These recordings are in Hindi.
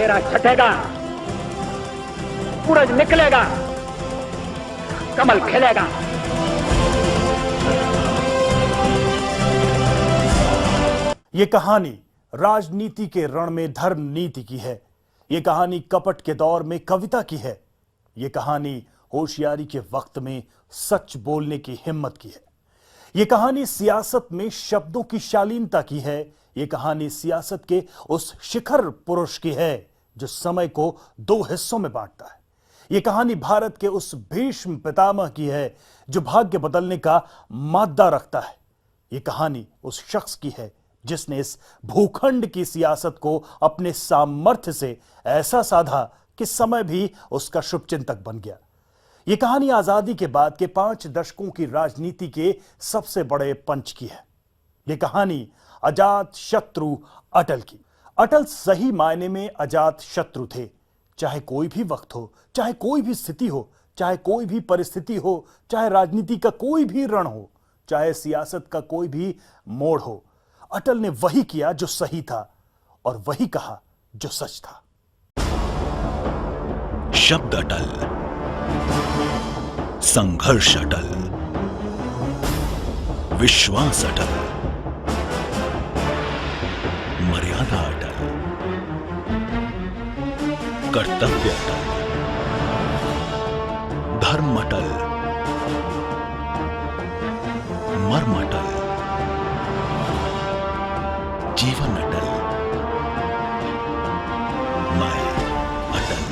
अंधेरा छटेगा, सूरज निकलेगा, कमल खिलेगा। ये कहानी राजनीति के रण में धर्म नीति की है। ये कहानी कपट के दौर में कविता की है। ये कहानी होशियारी के वक्त में सच बोलने की हिम्मत की है। ये कहानी सियासत में शब्दों की शालीनता की है। ये कहानी सियासत के उस शिखर पुरुष की है जो समय को दो हिस्सों में बांटता है। ये कहानी भारत के उस भीष्म पितामह की है जो भाग्य बदलने का मादा रखता है। ये कहानी उस शख्स की है जिसने इस भूखंड की सियासत को अपने सामर्थ्य से ऐसा साधा कि समय भी उसका शुभचिंतक बन गया। यह कहानी आजादी के बाद के 5 दशकों की राजनीति के सबसे बड़े पंच की है। यह कहानी अजात शत्रु अटल की। अटल सही मायने में अजात शत्रु थे। चाहे कोई भी वक्त हो, चाहे कोई भी स्थिति हो, चाहे कोई भी परिस्थिति हो, चाहे राजनीति का कोई भी रण हो, चाहे सियासत का कोई भी मोड़ हो, अटल ने वही किया जो सही था और वही कहा जो सच था। शब्द अटल, संघर्ष अटल, विश्वास अटल, मर्यादा अटल, कर्तव्य अटल, धर्म अटल, मर्म अटल, जीवन अटल, मैं अटल।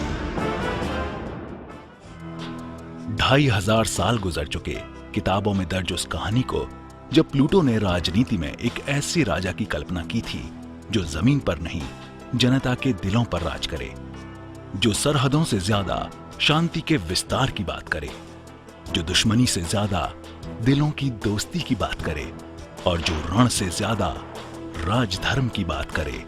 2500 साल गुजर चुके किताबों में दर्ज उस कहानी को जब प्लूटो ने राजनीति में एक ऐसे राजा की कल्पना की थी जो जमीन पर नहीं जनता के दिलों पर राज करे, जो सरहदों से ज्यादा शांति के विस्तार की बात करे, जो दुश्मनी से ज्यादा दिलों की दोस्ती की बात करे और जो रण से ज्यादा राजधर्म की बात करे।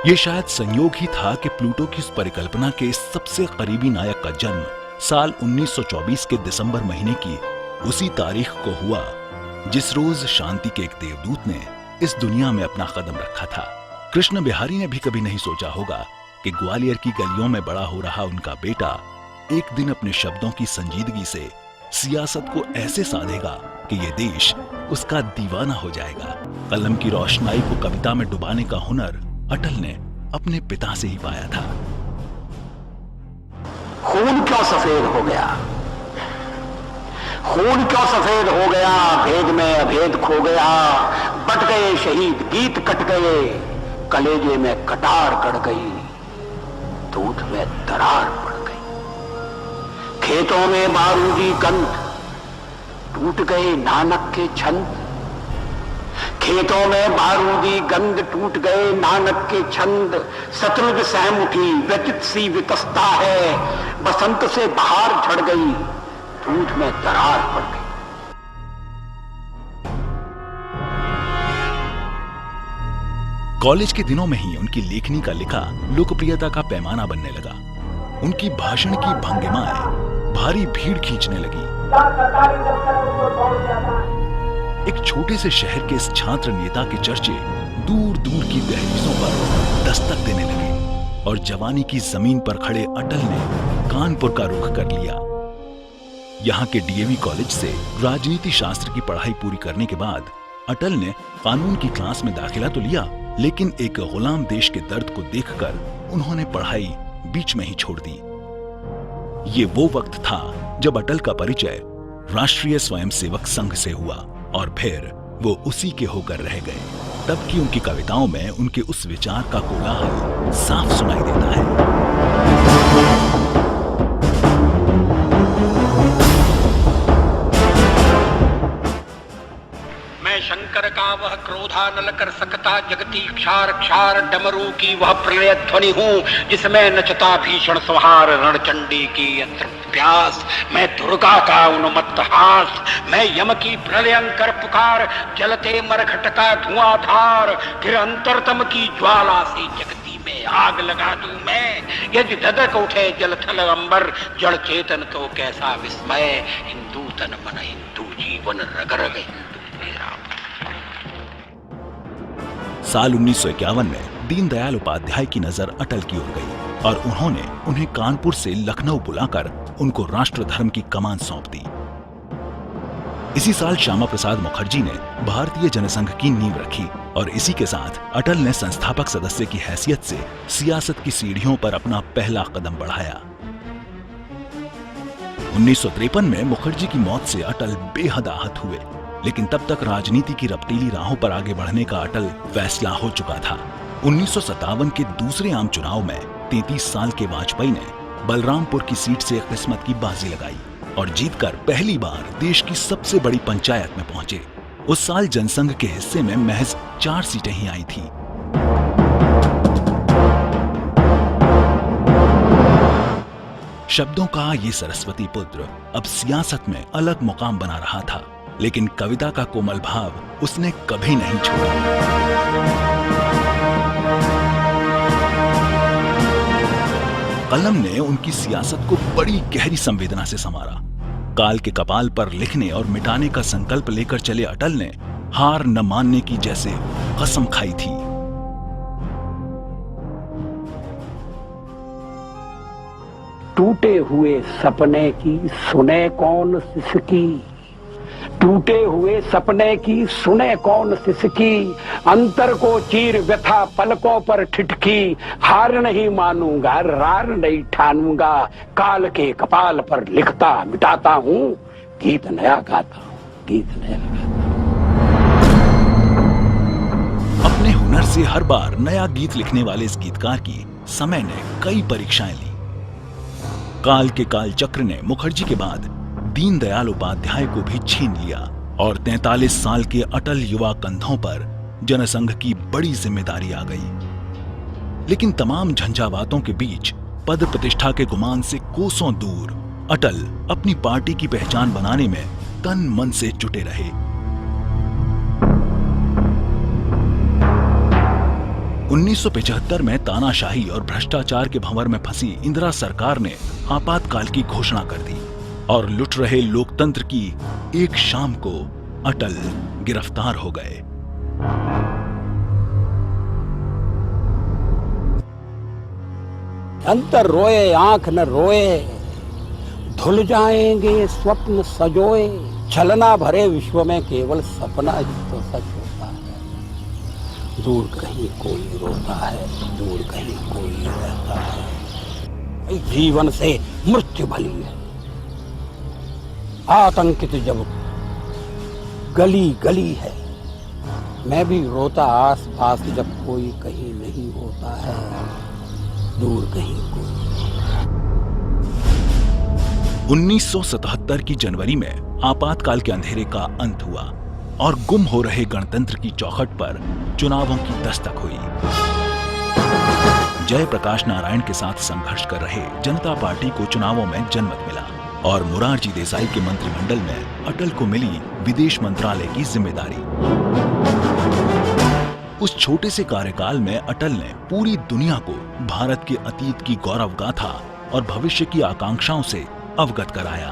यह शायद संयोग ही था कि प्लूटो की इस परिकल्पना के सबसे करीबी नायक का जन्म साल 1924 के दिसंबर महीने की उसी तारीख को हुआ जिस रोज शांति के एक देवदूत ने इस दुनिया में अपना कदम रखा था। कृष्ण बिहारी ने भी कभी नहीं सोचा होगा कि ग्वालियर की गलियों में बड़ा हो रहा उनका बेटा एक दिन अपने शब्दों की संजीदगी से सियासत को ऐसे साधेगा कि यह देश उसका दीवाना हो जाएगा। कलम की रोशनाई को कविता में डुबाने का हुनर अटल ने अपने पिता से ही पाया था। खून क्यों सफेद हो गया, खून क्यों सफेद हो गया, भेद में अभेद खो गया, बट गए शहीद गीत कट गए, कलेजे में कटार कट गई, दूध में दरार पड़ गई, खेतों में बारूदी गंध, टूट गए नानक के छंद, खेतों में बारूदी गंध, टूट गए नानक के छंद, शत्रुघ्न सहम उठी व्यथित सी विकसता है, बसंत से बहार झड़ गई, दूध में दरार पड़ गई। कॉलेज के दिनों में ही उनकी लेखनी का लिखा लोकप्रियता का पैमाना बनने लगा। उनकी भाषण की भंगिमाएं भारी भीड़ खींचने लगी। एक छोटे से शहर के इस छात्र नेता के चर्चे दूर दूर की दहलीजों पर दस्तक देने लगे और जवानी की जमीन पर खड़े अटल ने कानपुर का रुख कर लिया। यहाँ के डीएवी कॉलेज से राजनीति शास्त्र की पढ़ाई पूरी करने के बाद अटल ने कानून की क्लास में दाखिला तो लिया, लेकिन एक गुलाम देश के दर्द को देखकर उन्होंने पढ़ाई बीच में ही छोड़ दी। ये वो वक्त था जब अटल का परिचय राष्ट्रीय स्वयंसेवक संघ से हुआ और फिर वो उसी के होकर रह गए। तब की उनकी कविताओं में उनके उस विचार का कोलाहल साफ सुनाई देता है। शंकर का वह क्रोधा नल कर सकता, जगती क्षार क्षार डमरू की वह प्रलय ध्वनि हूँ, जिसमें नचता भीषण संहार रणचंडी की अतृप्त प्यास। मैं दुर्गा का उन्मत्त हास, मैं यम की प्रलयंकर पुकार, जलते मरघट का धुआंधार, फिर अंतरतम की ज्वाला से जगती में आग लगा दूं मैं। यदि धधक उठे जलथल अंबर, जड़ चेतन को कैसा विस्मय, हिंदू तन मन हिंदू जीवन रग रग हिंदू मेरा। साल 1951 में दीनदयाल उपाध्याय की नजर अटल की ओर गई और उन्होंने उन्हें कानपुर से लखनऊ बुलाकर उनको राष्ट्र धर्म की कमान सौंप दी। इसी साल श्यामा प्रसाद मुखर्जी ने भारतीय जनसंघ की नींव रखी और इसी के साथ अटल ने संस्थापक सदस्य की हैसियत से सियासत की सीढ़ियों पर अपना पहला कदम बढ़ाया। 1953 में मुखर्जी की मौत से अटल बेहद आहत हुए, लेकिन तब तक राजनीति की रपटीली राहों पर आगे बढ़ने का अटल फैसला हो चुका था। 1957 के दूसरे आम चुनाव में 33 साल के वाजपेयी ने बलरामपुर की सीट से किस्मत की बाजी लगाई और जीतकर पहली बार देश की सबसे बड़ी पंचायत में पहुंचे। उस साल जनसंघ के हिस्से में महज 4 सीटें ही आई थी। शब्दों का ये सरस्वती पुत्र अब सियासत में अलग मुकाम बना रहा था, लेकिन कविता का कोमल भाव उसने कभी नहीं छोड़ा। कलम ने उनकी सियासत को बड़ी गहरी संवेदना से संवारा। काल के कपाल पर लिखने और मिटाने का संकल्प लेकर चले अटल ने हार न मानने की जैसे कसम खाई थी। टूटे हुए सपने की सुने कौन सिसकी, टूटे हुए सपने की सुने कौन सिसकी, अंतर को चीर व्यथा पलकों पर ठिठकी, हार नहीं मानूंगा रार नहीं ठानूंगा, काल के कपाल पर लिखता मिटाता हूँ, गीत नया गाता हूँ, गीत नया गाता हूँ। अपने हुनर से हर बार नया गीत लिखने वाले इस गीतकार की समय ने कई परीक्षाएं ली। काल के काल चक्र ने मुखर्जी के बाद दीनदयाल उपाध्याय को भी छीन लिया और 43 साल के अटल युवा कंधों पर जनसंघ की बड़ी जिम्मेदारी आ गई। लेकिन तमाम झंझावातों के बीच पद प्रतिष्ठा के गुमान से कोसों दूर अटल अपनी पार्टी की पहचान बनाने में तन मन से जुटे रहे। 1975 में तानाशाही और भ्रष्टाचार के भंवर में फंसी इंदिरा सरकार ने आपातकाल की घोषणा कर दी और लुट रहे लोकतंत्र की एक शाम को अटल गिरफ्तार हो गए। अंतर रोए आंख न रोए, धुल जाएंगे स्वप्न सजोए, छलना भरे विश्व में केवल सपना ही तो सच होता है। दूर कहीं कोई रोता है, दूर कहीं कोई रहता है, जीवन से मृत्यु भली है। आतंकित जब गली गली है, मैं भी रोता आस पास जब कोई कहीं नहीं होता है, दूर कहीं कोई। 1977 की जनवरी में आपातकाल के अंधेरे का अंत हुआ और गुम हो रहे गणतंत्र की चौखट पर चुनावों की दस्तक हुई। जयप्रकाश नारायण के साथ संघर्ष कर रहे जनता पार्टी को चुनावों में जनमत मिला और मोरारजी देसाई के मंत्रिमंडल में अटल को मिली विदेश मंत्रालय की जिम्मेदारी। उस छोटे से कार्यकाल में अटल ने पूरी दुनिया को भारत के अतीत की गौरव गाथा और भविष्य की आकांक्षाओं से अवगत कराया।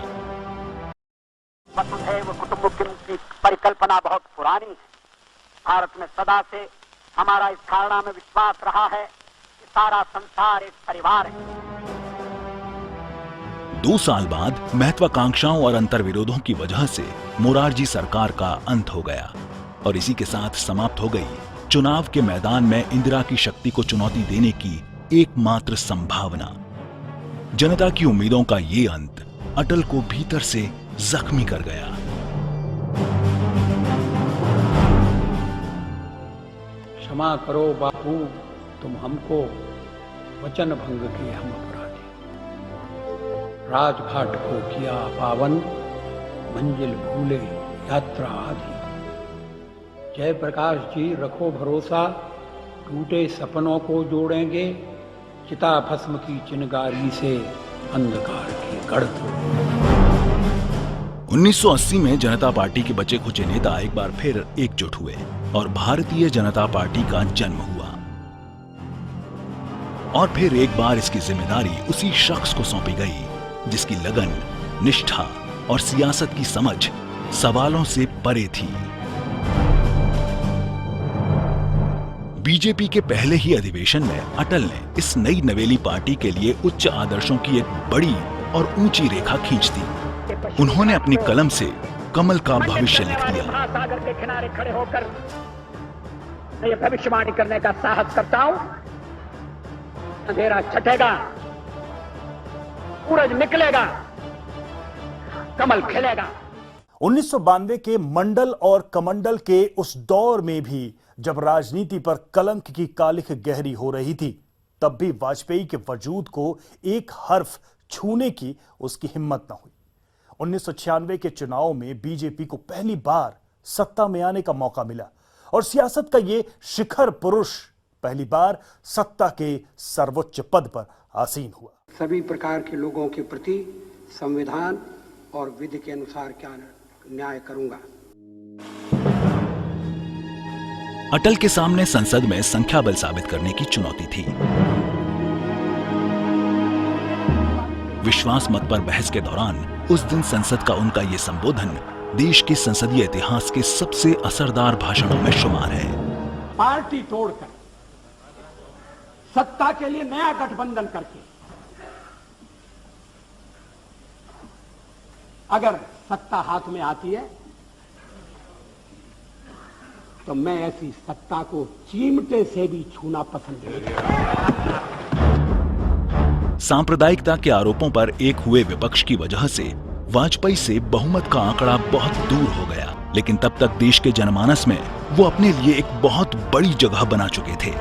वसुधैव कुटुंबकम की परिकल्पना बहुत पुरानी है। भारत में सदा से हमारा इस धारणा में विश्वास रहा है कि सारा संसार एक परिवार है। 2 साल बाद महत्वाकांक्षाओं और अंतर्विरोधों की वजह से मोरारजी सरकार का अंत हो गया और इसी के साथ समाप्त हो गई चुनाव के मैदान में इंदिरा की शक्ति को चुनौती देने की एकमात्र संभावना। जनता की उम्मीदों का ये अंत अटल को भीतर से जख्मी कर गया। क्षमा करो बापू, तुम हमको वचन भंग के हम अपराधी। राजघाट को किया पावन, मंजिल भूले यात्रा आधी। जयप्रकाश जी रखो भरोसा, टूटे सपनों को जोड़ेंगे, चिता भस्म की चिनगारी से अंधकार के गढ़। 1980 में जनता पार्टी के बचे खुचे नेता एक बार फिर एकजुट हुए और भारतीय जनता पार्टी का जन्म हुआ। और फिर एक बार इसकी जिम्मेदारी उसी शख्स को सौंपी गई जिसकी लगन, निष्ठा और सियासत की समझ सवालों से परे थी। बीजेपी के पहले ही अधिवेशन में अटल ने इस नई नवेली पार्टी के लिए उच्च आदर्शों की एक बड़ी और ऊंची रेखा खींच दी। उन्होंने अपनी कलम से कमल का भविष्य लिख दिया। महासागर के किनारे खड़े होकर मैं ये भविष्यवाणी करने का साहस करता हूं, अंधेरा छटेगा, सूरज निकलेगा, कमल खिलेगा। 1992 के मंडल और कमंडल के उस दौर में भी जब राजनीति पर कलंक की कालिख गहरी हो रही थी, तब भी वाजपेयी के वजूद को एक हर्फ छूने की उसकी हिम्मत न हुई। 1996 के चुनाव में बीजेपी को पहली बार सत्ता में आने का मौका मिला और सियासत का ये शिखर पुरुष पहली बार सत्ता के सर्वोच्च पद पर आसीन हुआ। सभी प्रकार के लोगों के प्रति संविधान और विधि के अनुसार क्या न्याय करूंगा। अटल के सामने संसद में संख्या बल साबित करने की चुनौती थी। विश्वास मत पर बहस के दौरान उस दिन संसद का उनका ये संबोधन देश के संसदीय इतिहास के सबसे असरदार भाषणों में शुमार है। पार्टी तोड़कर सत्ता के लिए नया गठबंधन करके अगर सत्ता हाथ में आती है तो मैं ऐसी सत्ता को चिमटे से भी छूना पसंद नहीं करता। सांप्रदायिकता के आरोपों पर एक हुए विपक्ष की वजह से वाजपेयी से बहुमत का आंकड़ा बहुत दूर हो गया, लेकिन तब तक देश के जनमानस में वो अपने लिए एक बहुत बड़ी जगह बना चुके थे।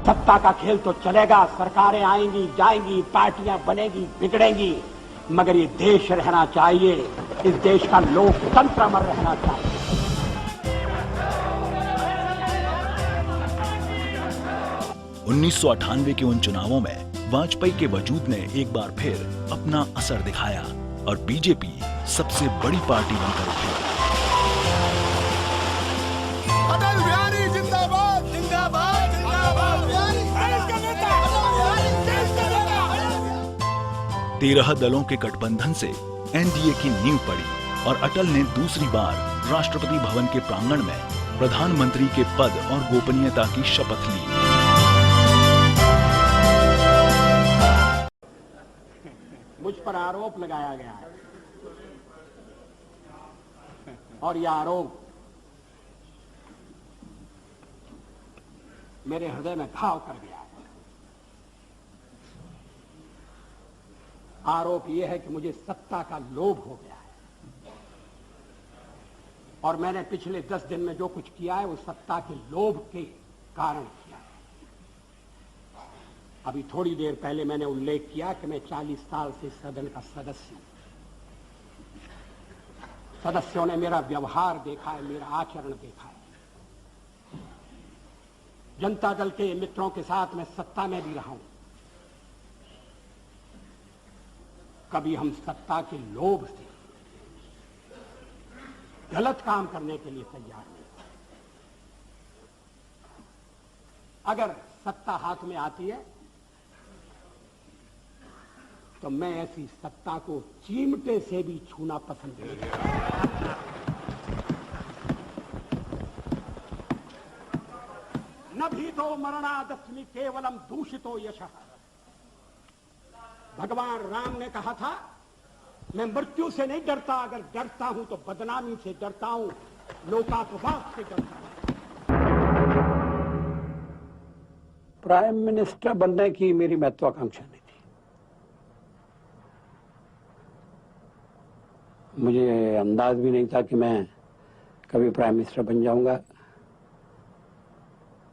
सत्ता का खेल तो चलेगा, सरकारें आएंगी जाएंगी, पार्टियां बनेगी बिगड़ेंगी, मगर ये देश रहना चाहिए, इस देश का लोकतंत्र अमर रहना चाहिए। उन्नीस के उन चुनावों में वाजपेयी के वजूद ने एक बार फिर अपना असर दिखाया और बीजेपी सबसे बड़ी पार्टी बनकर उठी। अटल बिहारी जिंदाबाद जिंदाबाद जिंदाबाद, देश का नेता, देश का नेता। 13 दलों के गठबंधन से एनडीए की नींव पड़ी और अटल ने दूसरी बार राष्ट्रपति भवन के प्रांगण में प्रधानमंत्री के पद और गोपनीयता की शपथ ली। मुझ पर आरोप लगाया गया है और यह आरोप मेरे हृदय में घाव कर गया है। आरोप यह है कि मुझे सत्ता का लोभ हो गया है और मैंने पिछले 10 दिन में जो कुछ किया है वो सत्ता के लोभ के कारण किया है। अभी थोड़ी देर पहले मैंने उल्लेख किया कि मैं 40 साल से सदन का सदस्य हूं। सदस्यों ने मेरा व्यवहार देखा है, मेरा आचरण देखा है। जनता दल के मित्रों के साथ मैं सत्ता में भी रहा हूं। कभी हम सत्ता के लोभ से गलत काम करने के लिए तैयार नहीं। अगर सत्ता हाथ में आती है तो मैं ऐसी सत्ता को चिमटे से भी छूना पसंद नहीं करता। न भीतो मरणादस्मि केवलम दूषितो यशः। भगवान राम ने कहा था मैं मृत्यु से नहीं डरता, अगर डरता हूं तो बदनामी से डरता हूं, लोकापवाद से डरता हूं। प्राइम मिनिस्टर बनने की मेरी महत्वाकांक्षा नहीं थी। मुझे अंदाज भी नहीं था कि मैं कभी प्राइम मिनिस्टर बन जाऊंगा।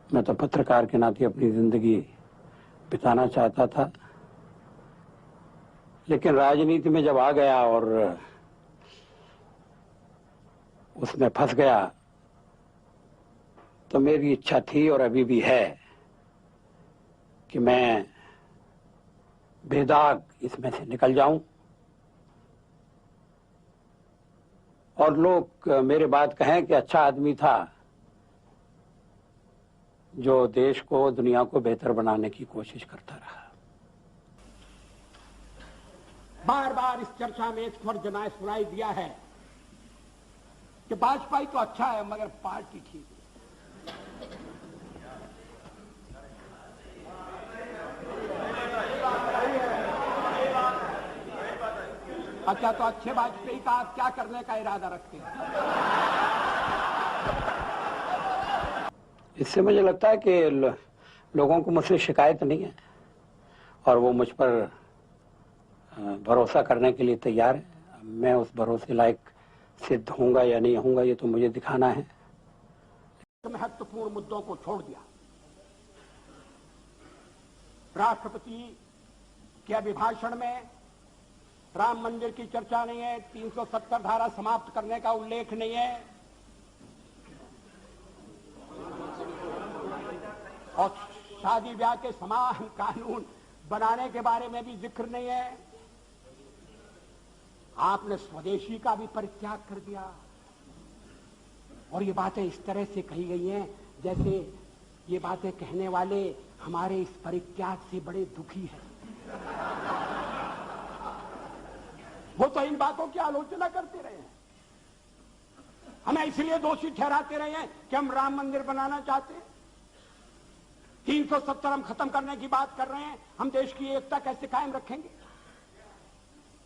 मैं तो पत्रकार के नाते अपनी जिंदगी बिताना चाहता था, लेकिन राजनीति में जब आ गया और उसमें फंस गया तो मेरी इच्छा थी और अभी भी है कि मैं बेदाग इसमें से निकल जाऊं और लोग मेरे बात कहें कि अच्छा आदमी था जो देश को, दुनिया को बेहतर बनाने की कोशिश करता रहा। बार बार इस चर्चा में स्वर जनाए सुनाई दिया है कि वाजपेयी तो अच्छा है मगर पार्टी ठीक है। अच्छा, तो अच्छे वाजपेयी का आप क्या करने का इरादा रखते हैं? इससे मुझे लगता है कि लोगों को मुझसे शिकायत नहीं है और वो मुझ पर भरोसा करने के लिए तैयार है। मैं उस भरोसे लायक सिद्ध होऊंगा या नहीं होऊंगा ये तो मुझे दिखाना है। महत्वपूर्ण मुद्दों को छोड़ दिया। राष्ट्रपति के अभिभाषण में राम मंदिर की चर्चा नहीं है, 370 धारा समाप्त करने का उल्लेख नहीं है और शादी ब्याह के समान कानून बनाने के बारे में भी जिक्र नहीं है। आपने स्वदेशी का भी परित्याग कर दिया और ये बातें इस तरह से कही गई हैं जैसे ये बातें कहने वाले हमारे इस परित्याग से बड़े दुखी हैं। वो तो इन बातों की आलोचना करते रहे हैं, हमें इसलिए दोषी ठहराते रहे हैं कि हम राम मंदिर बनाना चाहते हैं। 370 हम खत्म करने की बात कर रहे हैं, हम देश की एकता कैसे कायम रखेंगे?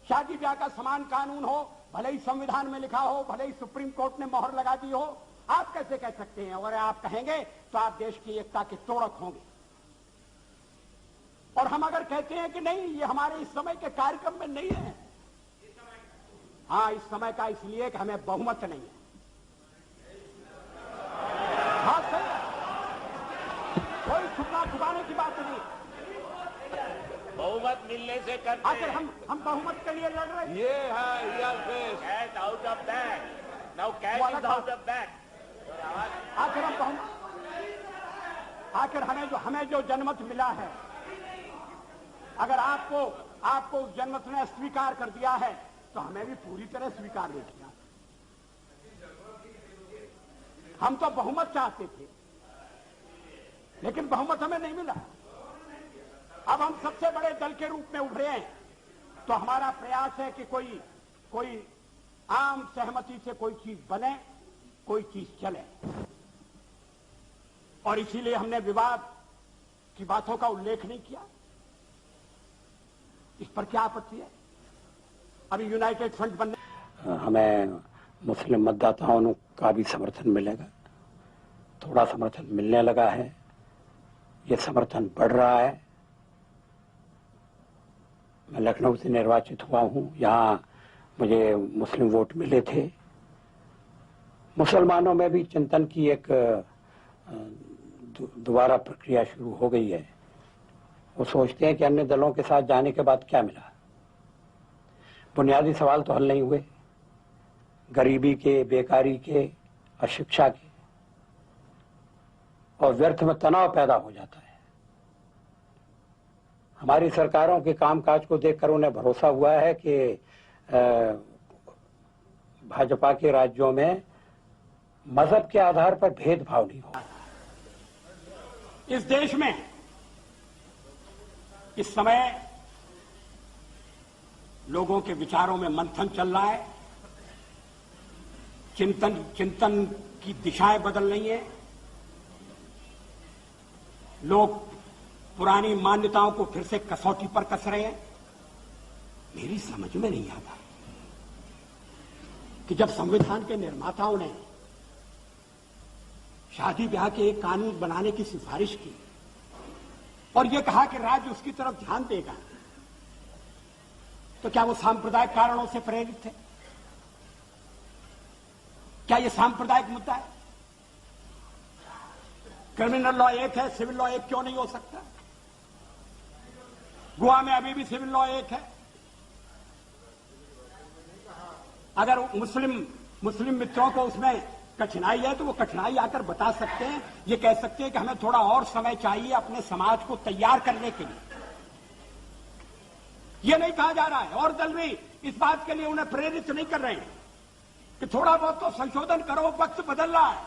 शादी ब्याह का समान कानून हो, भले ही संविधान में लिखा हो, भले ही सुप्रीम कोर्ट ने मोहर लगा दी हो, आप कैसे कह सकते हैं? और आप कहेंगे तो आप देश की एकता के तोड़क होंगे। और हम अगर कहते हैं कि नहीं ये हमारे इस समय के कार्यक्रम में नहीं है, हाँ इस समय का इसलिए कि हमें बहुमत नहीं है। हाँ सही है, कोई छुपना छुपाने की बात नहीं। बहुमत मिलने से करते आखिर हम बहुमत के लिए लड़ रहे हैं। ये है cat out of bag, now cat is out of bag. आखिर हम बहुमत, आखिर हमें जो जनमत मिला है, अगर आपको उस जनमत ने स्वीकार कर दिया है तो हमें भी पूरी तरह स्वीकार नहीं किया। हम तो बहुमत चाहते थे लेकिन बहुमत हमें नहीं मिला। अब हम सबसे बड़े दल के रूप में उभरे हैं तो हमारा प्रयास है कि कोई आम सहमति से कोई चीज बने, कोई चीज चले। और इसीलिए हमने विवाद की बातों का उल्लेख नहीं किया। इस पर क्या आपत्ति है? अभी यूनाइटेड फ्रंट बनने, हमें मुस्लिम मतदाताओं का भी समर्थन मिलेगा। थोड़ा समर्थन मिलने लगा है, ये समर्थन बढ़ रहा है। मैं लखनऊ से निर्वाचित हुआ हूं, यहां मुझे मुस्लिम वोट मिले थे। मुसलमानों में भी चिंतन की एक दोबारा प्रक्रिया शुरू हो गई है। वो सोचते हैं कि अन्य दलों के साथ जाने के बाद क्या मिला। बुनियादी सवाल तो हल नहीं हुए, गरीबी के, बेकारी के, अशिक्षा के, और व्यर्थ में तनाव पैदा हो जाता है। हमारी सरकारों के कामकाज को देखकर उन्हें भरोसा हुआ है कि भाजपा के राज्यों में मजहब के आधार पर भेदभाव नहीं होगा। इस देश में इस समय लोगों के विचारों में मंथन चल रहा है, चिंतन की दिशाएं बदल रही हैं। लोग पुरानी मान्यताओं को फिर से कसौटी पर कस रहे हैं। मेरी समझ में नहीं आता कि जब संविधान के निर्माताओं ने शादी ब्याह के एक कानून बनाने की सिफारिश की और यह कहा कि राज्य उसकी तरफ ध्यान देगा, तो क्या वो सांप्रदायिक कारणों से प्रेरित थे? क्या ये सांप्रदायिक मुद्दा है? क्रिमिनल लॉ एक है, सिविल लॉ एक क्यों नहीं हो सकता? गोवा में अभी भी सिविल लॉ एक है। अगर मुस्लिम मित्रों को उसमें कठिनाई है तो वो कठिनाई आकर बता सकते हैं, ये कह सकते हैं कि हमें थोड़ा और समय चाहिए अपने समाज को तैयार करने के लिए। ये नहीं कहा जा रहा है और दल भी इस बात के लिए उन्हें प्रेरित नहीं कर रहे हैं कि थोड़ा बहुत तो संशोधन करो, वक्त बदल रहा है।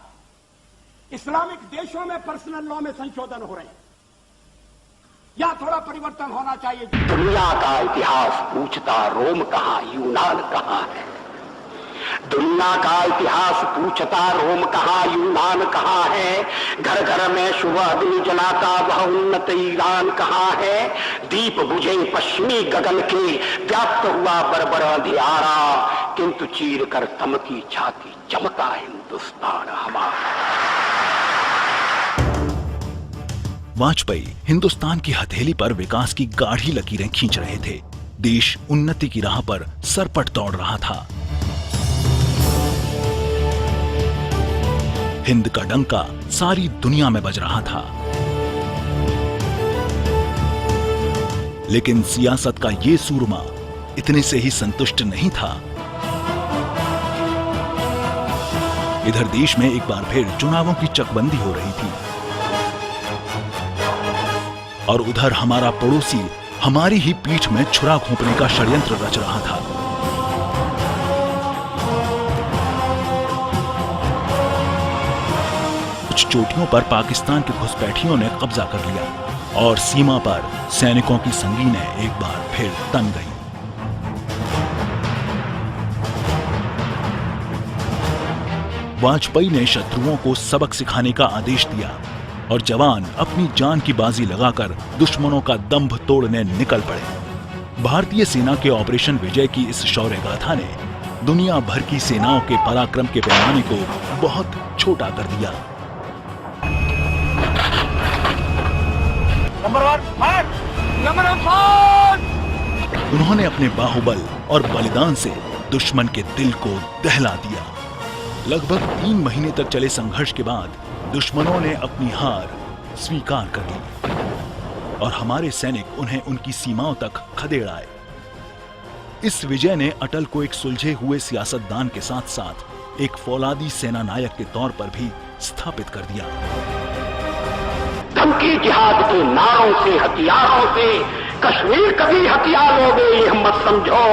इस्लामिक देशों में पर्सनल लॉ में संशोधन हो रहे हैं, या थोड़ा परिवर्तन होना चाहिए। दुनिया का इतिहास पूछता रोम कहां, यूनान कहां है। दुनिया का इतिहास पूछता रोम कहाँ यूनान कहाँ है, घर घर में शुभ अग्नि जलाता वह उन्नत ईरान कहाँ है। दीप बुझे पश्चिमी गगन के व्याप्त हुआ बरबर अंधियारा, किंतु चीर कर तमकी छाती चमका हिंदुस्तान हमारा। वाजपेयी हिंदुस्तान की हथेली पर विकास की गाढ़ी लकीरें खींच रहे थे। देश उन्नति की राह पर सरपट दौड़ रहा था। हिंद का डंका सारी दुनिया में बज रहा था। लेकिन सियासत का ये सूरमा इतने से ही संतुष्ट नहीं था। इधर देश में एक बार फिर चुनावों की चकबंदी हो रही थी और उधर हमारा पड़ोसी हमारी ही पीठ में छुरा घोंपने का षड्यंत्र रच रहा था। कुछ चोटियों पर पाकिस्तान के घुसपैठियों ने कब्जा कर लिया और सीमा पर सैनिकों की संगीनें एक बार फिर तन गई। वाजपेयी ने शत्रुओं को सबक सिखाने का आदेश दिया और जवान अपनी जान की बाजी लगाकर दुश्मनों का दंभ तोड़ने निकल पड़े। भारतीय सेना के ऑपरेशन विजय की इस शौर्य गाथा ने दुनिया भर की सेनाओं के पराक्रम के पैमाने को बहुत छोटा कर दिया। उन्होंने अपने बाहुबल और बलिदान से दुश्मन के दिल को दहला दिया। लगभग 3 महीने तक चले संघर्ष के बाद दुश्मनों ने अपनी हार स्वीकार कर ली और हमारे सैनिक उन्हें उनकी सीमाओं तक खदेड़ आए। इस विजय ने अटल को एक सुलझे हुए सियासतदान के साथ साथ एक फौलादी सेना नायक के तौर पर भी स्थापित कर दिया। धमकी जिहाद के नारों से हथियारों से कश्मीर कभी हथियार लोगे ये मत समझो,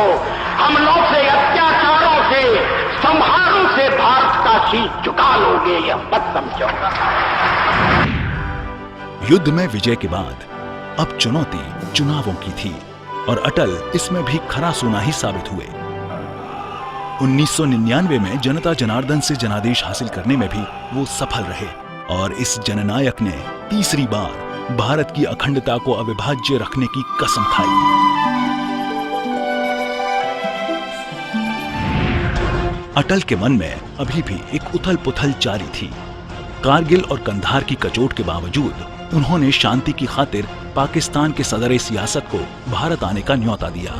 हमलों से अत्याचारों से संहारों से भारत का शीश झुका लोगे ये मत समझो। युद्ध में विजय के बाद अब चुनौती चुनावों की थी और अटल इसमें भी खरा सोना ही साबित हुए। 1999 में जनता जनार्दन से जनादेश हासिल करने में भी वो सफल रहे और इस जननायक ने तीसरी बार भारत की अखंडता को अविभाज्य रखने की कसम खाई। अटल के मन में अभी भी एक उथल पुथल जारी थी। कारगिल और कंधार की कचोट के बावजूद उन्होंने शांति की खातिर पाकिस्तान के सदर सियासत को भारत आने का न्योता दिया।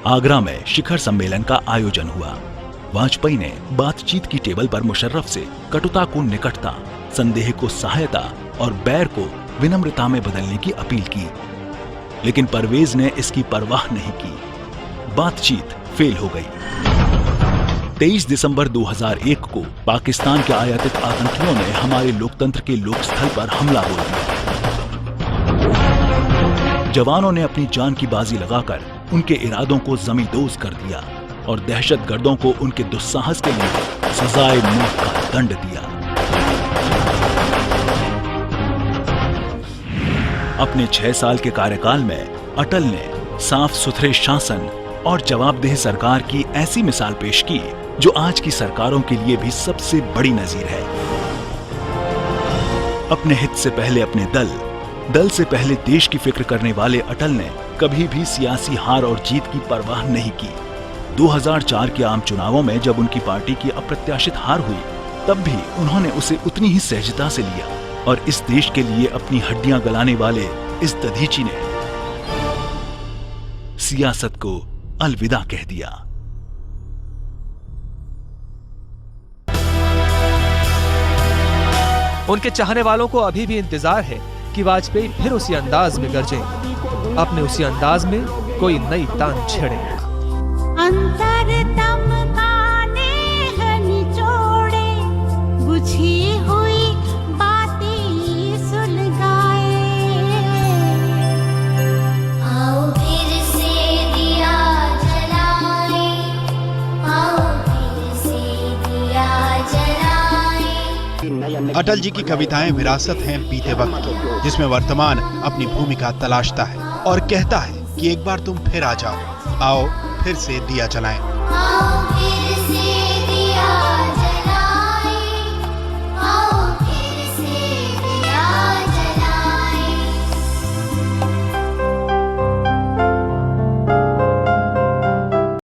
आगरा में शिखर सम्मेलन का आयोजन हुआ। वाजपेयी ने बातचीत की टेबल पर मुशर्रफ से कटुता को निकटता, संदेह को सहायता और बैर को विनम्रता में बदलने की अपील की, लेकिन परवेज ने इसकी परवाह नहीं की। बातचीत फेल हो गई। 23 दिसंबर 2001 को पाकिस्तान के आयातित आतंकियों ने हमारे लोकतंत्र के लोकस्थल पर हमला बोल दिया। जवानों ने अपनी जान की बाजी लगाकर उनके इरादों को जमींदोज कर दिया और दहशतगर्दों को उनके दुस्साहस के लिए सजाए मौत का दंड दिया। अपने 6 साल के कार्यकाल में अटल ने साफ सुथरे शासन और जवाबदेह सरकार की ऐसी मिसाल पेश की जो आज की सरकारों के लिए भी सबसे बड़ी नजीर है। अपने हित से पहले अपने दल से पहले देश की फिक्र करने वाले अटल ने कभी भी सियासी हार और जीत की परवाह नहीं की। 2004 के आम चुनावों में जब उनकी पार्टी की अप्रत्याशित हार हुई, तब भी उन्होंने उसे उतनी ही सहजता से लिया और इस देश के लिए अपनी हड्डियां गलाने वाले इस दधीची ने सियासत को अलविदा कह दिया। उनके चाहने वालों को अभी भी इंतजार है कि वाजपेयी फिर उसी अंदाज में गरजे, अपने उसी अंदाज में कोई नई तान छेड़े। अंतरतम का नेह निचोड़े, बुझी हुई बातें सुलगाए। आओ फिर से दिया जलाए, आओ फिर से दिया जलाए। अटल जी की कविताएं विरासत हैं बीते वक्त की, जिसमें वर्तमान अपनी भूमिका तलाशता है और कहता है कि एक बार तुम फिर आ जाओ, आओ फिर से दिया जलाएं। आओ फिर